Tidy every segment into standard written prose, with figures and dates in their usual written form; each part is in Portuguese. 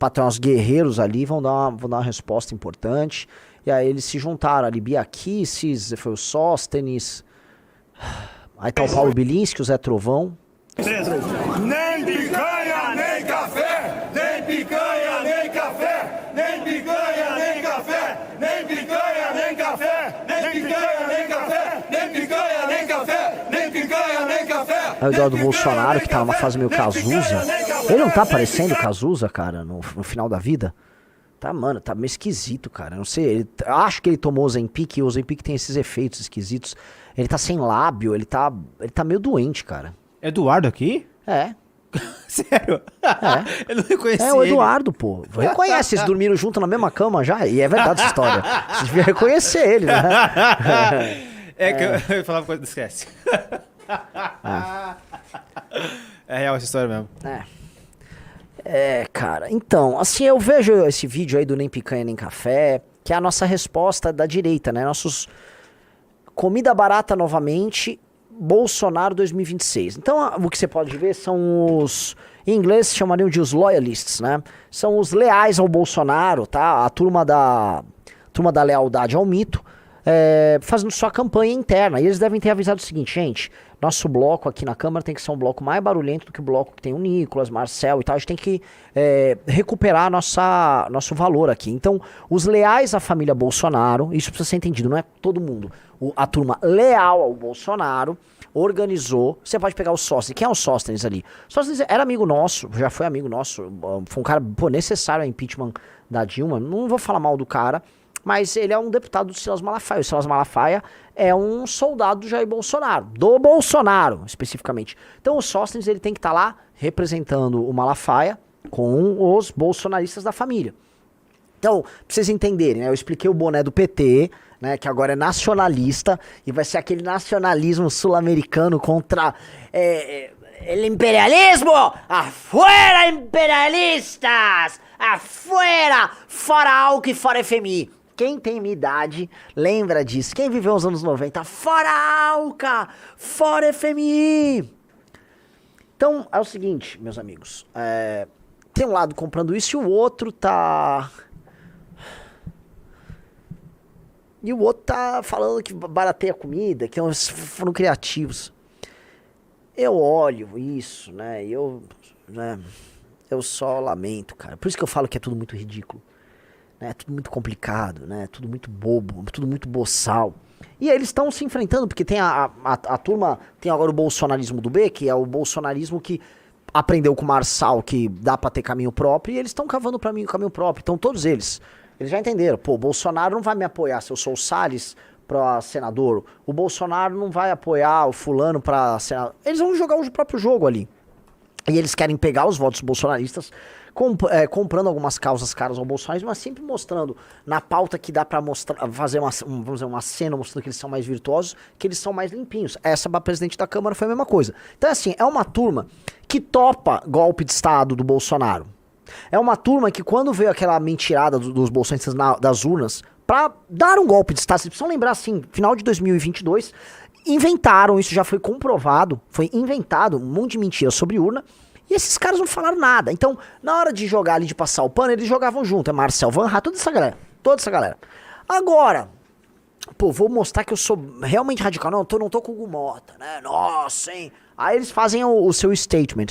pra ter uns guerreiros ali, vão dar uma resposta importante. E aí eles se juntaram ali, Bia Kicis, foi o Sóstenes, aí tá o Paulo Bilinski, o Zé Trovão. Nem picanha, nem café! Nem picanha, nem café! Nem picanha, nem café! Nem picanha, nem café! Nem picanha, nem café! Nem picanha, nem café! Nem picanha, nem café! Aí o Eduardo Bolsonaro, que tá numa fase meio Cazuza. Ele não tá parecendo Cazuza, cara, no final da vida? Tá, mano, tá meio esquisito, cara. Não sei, acho que ele tomou Ozempic e o Ozempic tem esses efeitos esquisitos. Ele tá sem lábio, ele tá meio doente, cara. Eduardo aqui? É. Sério? É. Eu não reconheci É o ele. Eduardo, pô. Reconhece, eles dormiram junto na mesma cama já. E é verdade essa história. Você devia reconhecer ele, né? É que eu falava coisa, esquece. É real essa história mesmo. É, cara. Então, assim, eu vejo esse vídeo aí do Nem Picanha Nem Café, que é a nossa resposta da direita, né? Nossos comida barata novamente, Bolsonaro 2026. Então, o que você pode ver são os... Em inglês chamariam de os loyalists, né? São os leais ao Bolsonaro, tá? A turma da lealdade ao mito, fazendo sua campanha interna. E eles devem ter avisado o seguinte, gente, nosso bloco aqui na Câmara tem que ser um bloco mais barulhento do que o bloco que tem o Nicolas, Marcel e tal. A gente tem que recuperar nosso valor aqui. Então, os leais à família Bolsonaro, isso precisa ser entendido, não é todo mundo. A turma leal ao Bolsonaro organizou. Você pode pegar o Sóstenes. Quem é o Sóstenes ali? Sóstenes era amigo nosso, já foi amigo nosso. Foi um cara necessário ao impeachment da Dilma. Não vou falar mal do cara, mas ele é um deputado do Silas Malafaia. O Silas Malafaia é um soldado do Jair Bolsonaro, do Bolsonaro especificamente. Então o Sóstenes ele tem que estar lá representando o Malafaia com os bolsonaristas da família. Então, pra vocês entenderem, né, eu expliquei o boné do PT, né, que agora é nacionalista, e vai ser aquele nacionalismo sul-americano contra o imperialismo! Afuera imperialistas! Afuera! Fora AUC e fora FMI! Quem tem minha idade lembra disso. Quem viveu nos anos 90? Fora AUCA! Fora FMI! Então, é o seguinte, meus amigos. Tem um lado comprando isso e o outro tá... E o outro tá falando que barateia a comida, que foram criativos. Eu olho isso, né, eu só lamento, cara. Por isso que eu falo que é tudo muito ridículo. Né, é tudo muito complicado, né, tudo muito bobo, tudo muito boçal. E aí eles estão se enfrentando, porque tem a turma, tem agora o bolsonarismo do B, que é o bolsonarismo que aprendeu com o Marçal que dá pra ter caminho próprio, e eles estão cavando pra mim o caminho próprio. Então todos eles já entenderam. Pô, o Bolsonaro não vai me apoiar se eu sou o Salles pra senador. O Bolsonaro não vai apoiar o fulano pra senador. Eles vão jogar o próprio jogo ali. E eles querem pegar os votos bolsonaristas, comprando algumas causas caras ao bolsonarismo, mas sempre mostrando na pauta que dá pra mostrar, fazer uma cena mostrando que eles são mais virtuosos, que eles são mais limpinhos. Essa pra presidente da Câmara foi a mesma coisa. Então assim, é uma turma que topa golpe de Estado do Bolsonaro. É uma turma que quando veio aquela mentirada dos bolsonaristas das urnas pra dar um golpe de Estado, vocês precisam lembrar assim, final de 2022, inventaram, isso já foi comprovado, foi inventado um monte de mentira sobre urna, e esses caras não falaram nada. Então, na hora de jogar ali, de passar o pano, eles jogavam junto, Marcel Van Hatt, toda essa galera. Agora, pô, vou mostrar que eu sou realmente radical, não tô com o Hugo Mota, né, nossa, hein. Aí eles fazem o seu statement.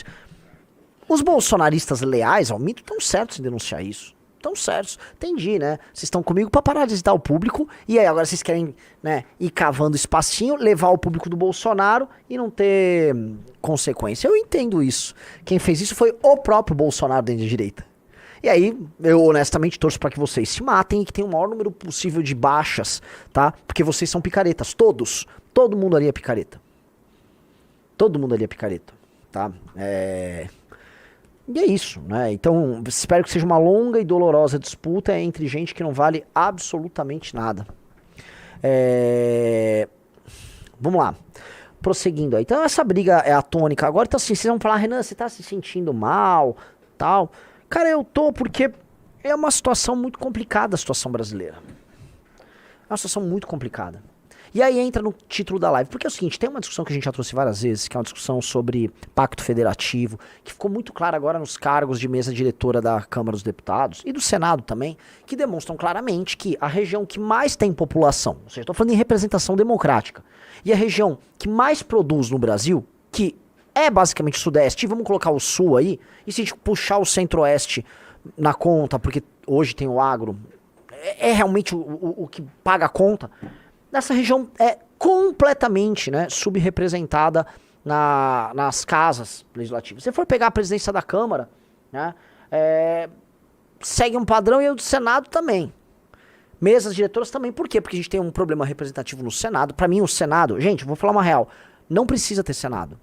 Os bolsonaristas leais ao mito estão certos em denunciar isso. Estão certos. Entendi, né? Vocês estão comigo pra parar de visitar o público. E aí agora vocês querem, né, ir cavando espacinho, levar o público do Bolsonaro e não ter consequência. Eu entendo isso. Quem fez isso foi o próprio Bolsonaro dentro da direita. E aí, eu honestamente torço pra que vocês se matem e que tenham o maior número possível de baixas, tá? Porque vocês são picaretas. Todos. Todo mundo ali é picareta. Todo mundo ali é picareta. Tá? E é isso, né? Então, espero que seja uma longa e dolorosa disputa entre gente que não vale absolutamente nada. Vamos lá. Prosseguindo aí. Então, essa briga é a tônica. Agora, então, assim, vocês vão falar, Renan, você tá se sentindo mal, tal. Cara, eu tô porque é uma situação muito complicada, a situação brasileira. É uma situação muito complicada. E aí entra no título da live, porque é o seguinte, tem uma discussão que a gente já trouxe várias vezes, que é uma discussão sobre pacto federativo, que ficou muito clara agora nos cargos de mesa diretora da Câmara dos Deputados e do Senado também, que demonstram claramente que a região que mais tem população, ou seja, estou falando em representação democrática, e a região que mais produz no Brasil, que é basicamente o Sudeste, e vamos colocar o Sul aí, e se a gente puxar o Centro-Oeste na conta, porque hoje tem o agro, é realmente o que paga a conta. Essa região é completamente, né, subrepresentada nas casas legislativas. Se você for pegar a presidência da Câmara, né, segue um padrão e o do Senado também. Mesas diretoras também. Por quê? Porque a gente tem um problema representativo no Senado. Pra mim, o Senado... Gente, vou falar uma real. Não precisa ter Senado.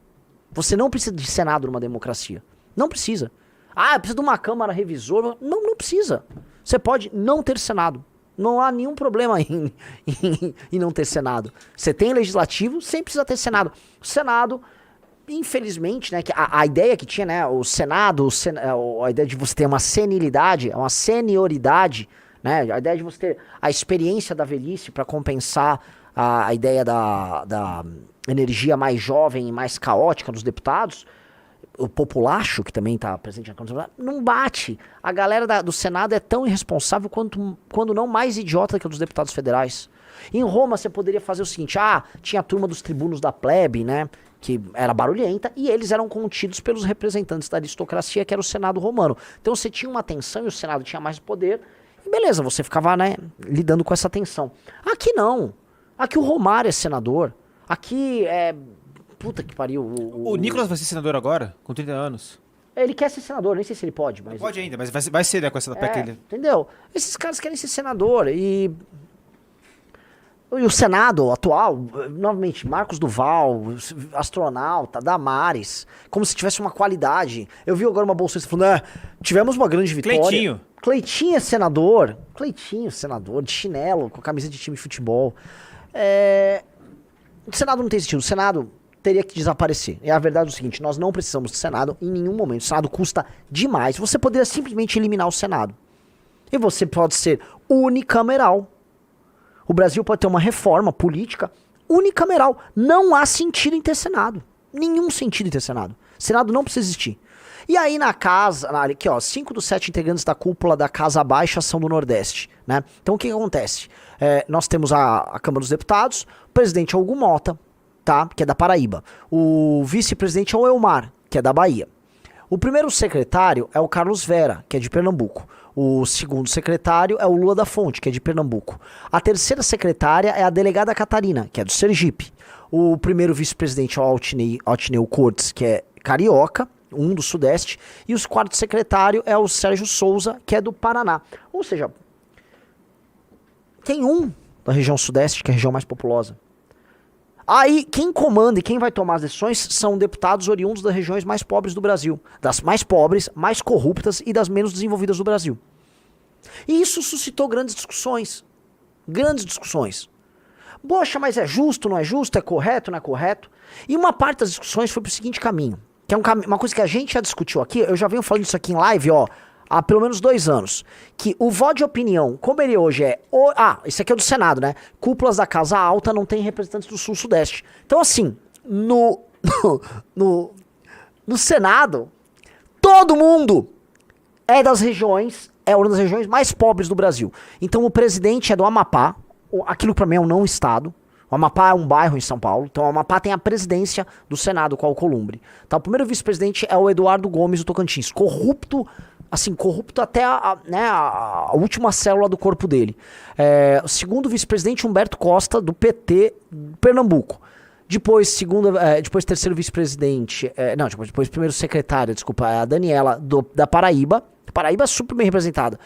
Você não precisa de Senado numa democracia. Não precisa. Ah, precisa de uma Câmara revisora. Não, não precisa. Você pode não ter Senado. Não há nenhum problema em não ter Senado. Você tem legislativo, sem precisar ter Senado. O Senado, infelizmente, né, que a ideia que tinha, né, o Senado, a ideia de você ter uma senilidade, uma senioridade, né, a ideia de você ter a experiência da velhice para compensar a ideia da energia mais jovem e mais caótica dos deputados, o populacho, que também está presente na Câmara, não bate. A galera do Senado é tão irresponsável quando não mais idiota que a dos deputados federais. Em Roma você poderia fazer o seguinte, tinha a turma dos tribunos da plebe, né, que era barulhenta, e eles eram contidos pelos representantes da aristocracia, que era o Senado romano. Então você tinha uma tensão e o Senado tinha mais poder, e beleza, você ficava, né, lidando com essa tensão. Aqui não. Aqui o Romário é senador. Aqui é... Puta que pariu. O Nicolas vai ser senador agora, com 30 anos. Ele quer ser senador, nem sei se ele pode. Mas... Pode ainda, mas vai ser, né, com essa PEC ele. Entendeu? Esses caras querem ser senador e o Senado atual, novamente, Marcos Duval, astronauta, Damares, como se tivesse uma qualidade. Eu vi agora uma bolsista falando, tivemos uma grande vitória. Cleitinho é senador. Cleitinho, senador, de chinelo, com camisa de time de futebol. O Senado não tem sentido. O Senado teria que desaparecer. E a verdade é o seguinte, nós não precisamos do Senado em nenhum momento. O Senado custa demais. Você poderia simplesmente eliminar o Senado. E você pode ser unicameral. O Brasil pode ter uma reforma política unicameral. Não há sentido em ter Senado. Nenhum sentido em ter Senado. Senado não precisa existir. E aí aqui ó, 5 dos 7 integrantes da cúpula da Casa Baixa são do Nordeste, né? Então o que acontece? Nós temos a Câmara dos Deputados, o presidente é o Hugo Mota, tá? Que é da Paraíba. O vice-presidente é o Elmar, que é da Bahia. O primeiro secretário é o Carlos Vera, que é de Pernambuco. O segundo secretário é o Lula da Fonte, que é de Pernambuco. A terceira secretária é a delegada Catarina, que é do Sergipe. O primeiro vice-presidente é o Altineu Cortes, que é carioca, um do Sudeste. E o quarto secretário é o Sérgio Souza, que é do Paraná. Ou seja, tem um da região Sudeste, que é a região mais populosa. Aí, quem comanda e quem vai tomar as decisões são deputados oriundos das regiões mais pobres do Brasil. Das mais pobres, mais corruptas e das menos desenvolvidas do Brasil. E isso suscitou grandes discussões. Grandes discussões. Poxa, mas é justo, não é justo? É correto, não é correto? E uma parte das discussões foi pro seguinte caminho. Que é uma coisa que a gente já discutiu aqui. Eu já venho falando isso aqui em live, ó. Há pelo menos 2 anos, que o voto de opinião, como ele hoje é... esse aqui é do Senado, né? Cúpulas da Casa Alta não tem representantes do Sul-Sudeste. Então, assim, no Senado, todo mundo é das regiões, é uma das regiões mais pobres do Brasil. Então, o presidente é do Amapá, aquilo pra mim é um não-estado. O Amapá é um bairro em São Paulo, então o Amapá tem a presidência do Senado com o Alcolumbre. Tá, o primeiro vice-presidente é o Eduardo Gomes do Tocantins, corrupto até a última célula do corpo dele. O segundo vice-presidente, Humberto Costa, do PT Pernambuco. Depois, terceiro vice-presidente, depois primeiro secretário, desculpa, a Daniela da Paraíba. Paraíba é super bem representada.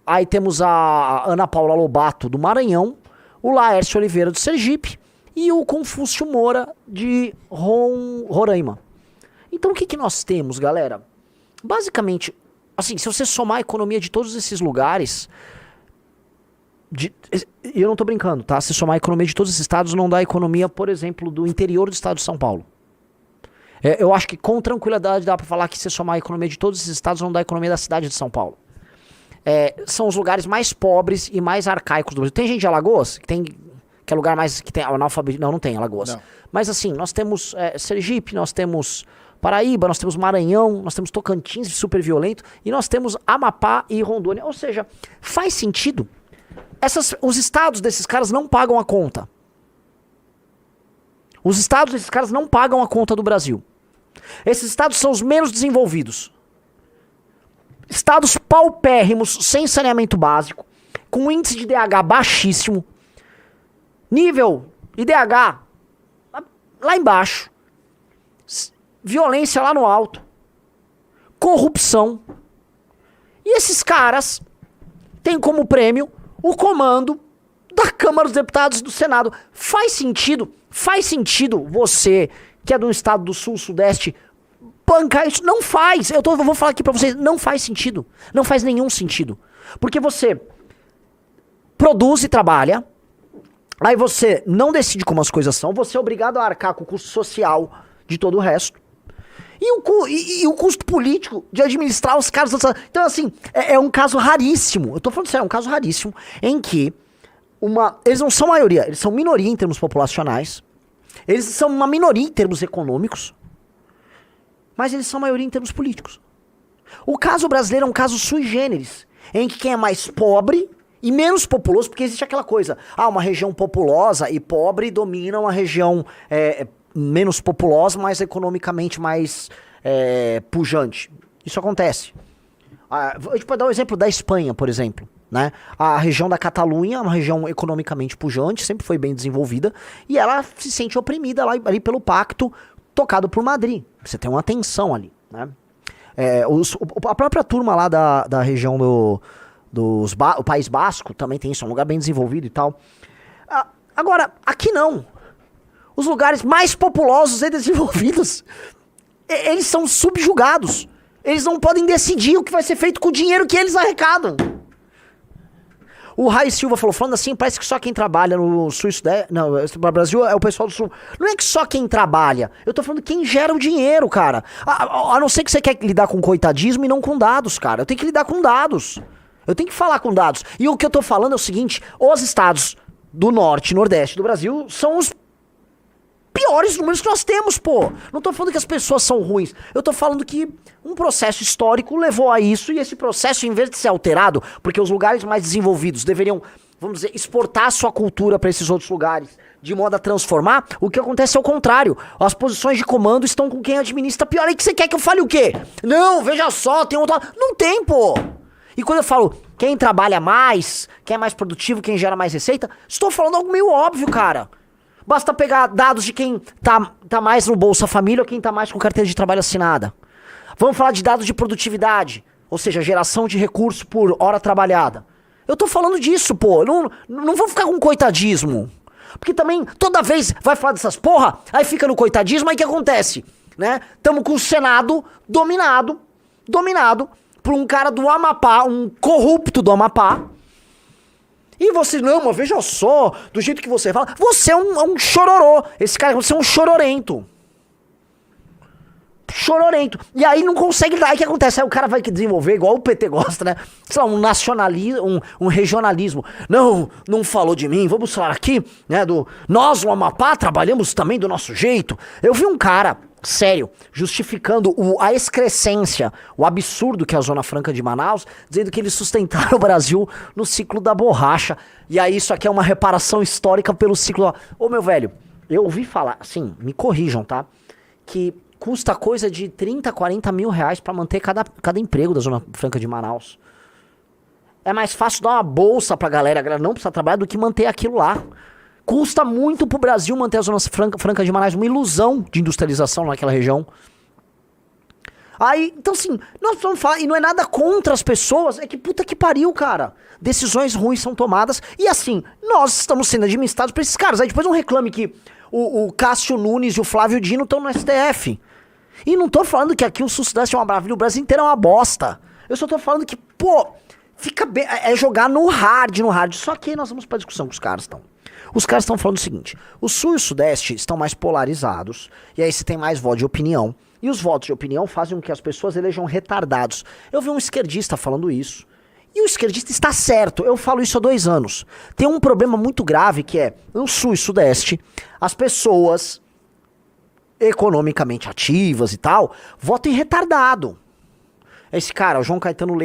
Aí temos a Ana Paula Lobato do Maranhão, o Laércio Oliveira do Sergipe e o Confúcio Moura de Roraima. Então o que nós temos, galera? Basicamente, assim, se você somar a economia de todos esses lugares, e eu não tô brincando, tá? Se somar a economia de todos esses estados, não dá a economia, por exemplo, do interior do estado de São Paulo. Eu acho que com tranquilidade dá pra falar que se somar a economia de todos esses estados, não dá a economia da cidade de São Paulo. São os lugares mais pobres e mais arcaicos do Brasil. Tem gente de Alagoas, que tem que é o lugar mais que tem analfabetismo. Não tem Alagoas. Não. Mas assim, nós temos Sergipe, nós temos Paraíba, nós temos Maranhão, nós temos Tocantins, super violento, e nós temos Amapá e Rondônia. Ou seja, faz sentido. Os estados desses caras não pagam a conta. Os estados desses caras não pagam a conta do Brasil. Esses estados são os menos desenvolvidos. Estados paupérrimos, sem saneamento básico, com índice de DH baixíssimo, nível IDH lá embaixo, violência lá no alto, corrupção. E esses caras têm como prêmio o comando da Câmara dos Deputados e do Senado. Faz sentido você, que é de um estado do sul, sudeste, bancar isso? Não faz. Eu vou falar aqui pra vocês, não faz sentido. Não faz nenhum sentido. Porque você produz e trabalha, aí você não decide como as coisas são, você é obrigado a arcar com o custo social de todo o resto. E o custo político de administrar os caras. Então, assim, é um caso raríssimo. Eu tô falando sério, é um caso raríssimo em que eles não são maioria, eles são minoria em termos populacionais, eles são uma minoria em termos econômicos, mas eles são maioria em termos políticos. O caso brasileiro é um caso sui generis, em que quem é mais pobre e menos populoso, porque existe aquela coisa, uma região populosa e pobre domina uma região menos populosa, mas economicamente mais pujante. Isso acontece. A gente pode dar o exemplo da Espanha, por exemplo. Né? A região da Catalunha é uma região economicamente pujante, sempre foi bem desenvolvida, e ela se sente oprimida ali pelo pacto tocado por Madrid. Você tem uma tensão ali. Né? A própria turma lá da região do País Basco também tem isso, é um lugar bem desenvolvido e tal. Agora, aqui não. Os lugares mais populosos e desenvolvidos, eles são subjugados. Eles não podem decidir o que vai ser feito com o dinheiro que eles arrecadam. O Rai Silva falando assim, parece que só quem trabalha no sul e sudeste, não, no Brasil é o pessoal do sul. Não é que só quem trabalha, eu tô falando quem gera o dinheiro, cara. A não ser que você quer lidar com coitadismo e não com dados, cara. Eu tenho que lidar com dados. Eu tenho que falar com dados. E o que eu tô falando é o seguinte, os estados do norte e nordeste do Brasil são os piores números que nós temos, pô. Não tô falando que as pessoas são ruins. Eu tô falando que um processo histórico levou a isso, e esse processo, em vez de ser alterado, porque os lugares mais desenvolvidos deveriam, vamos dizer, exportar sua cultura para esses outros lugares, de modo a transformar, o que acontece é o contrário. As posições de comando estão com quem administra pior. Aí que você quer que eu fale o quê? Não, veja só, tem outro... Não tem, pô. E quando eu falo quem trabalha mais, quem é mais produtivo, quem gera mais receita, estou falando algo meio óbvio, cara. Basta pegar dados de quem tá mais no Bolsa Família ou quem tá mais com carteira de trabalho assinada. Vamos falar de dados de produtividade, ou seja, geração de recurso por hora trabalhada. Eu tô falando disso, pô. Não vou ficar com coitadismo. Porque também, toda vez vai falar dessas porra, aí fica no coitadismo, aí o que acontece? Né? Tamo com o Senado dominado por um cara do Amapá, um corrupto do Amapá. E você, não, mas veja só, do jeito que você fala, você é um chororô. Esse cara, você é um chororento. Chororento. E aí não consegue dar. Aí o que acontece? Aí o cara vai desenvolver, igual o PT gosta, né? Sei lá, um nacionalismo, um regionalismo. Não falou de mim, vamos falar aqui, né? Nós, no Amapá, trabalhamos também do nosso jeito. Eu vi um cara, sério, justificando a excrescência, o absurdo que é a Zona Franca de Manaus, dizendo que eles sustentaram o Brasil no ciclo da borracha. E aí isso aqui é uma reparação histórica pelo ciclo... Ô, meu velho, eu ouvi falar, assim, me corrijam, tá? Que custa coisa de 30, 40 mil reais pra manter cada emprego da Zona Franca de Manaus. É mais fácil dar uma bolsa pra galera, a galera não precisa trabalhar, do que manter aquilo lá. Custa muito pro Brasil manter a Zona Franca de Manaus, uma ilusão de industrialização naquela região. Aí, então assim, nós precisamos falar, e não é nada contra as pessoas, é que puta que pariu, cara. Decisões ruins são tomadas, e assim, nós estamos sendo administrados por esses caras. Aí depois não reclame que o Cássio Nunes e o Flávio Dino estão no STF. E não tô falando que aqui o Sul-Sudeste é uma maravilha, o Brasil inteiro é uma bosta. Eu só tô falando que, pô, fica bem, é jogar no hard. Só que aí nós vamos pra discussão com os caras, então. Os caras estão falando o seguinte, o Sul e o Sudeste estão mais polarizados, e aí você tem mais voto de opinião, e os votos de opinião fazem com que as pessoas elejam retardados. Eu vi um esquerdista falando isso, E o esquerdista está certo, eu falo isso há 2 anos. Tem um problema muito grave que é, no sul e sudeste, as pessoas economicamente ativas e tal, votam em retardado. Esse cara, o João Caetano Leite,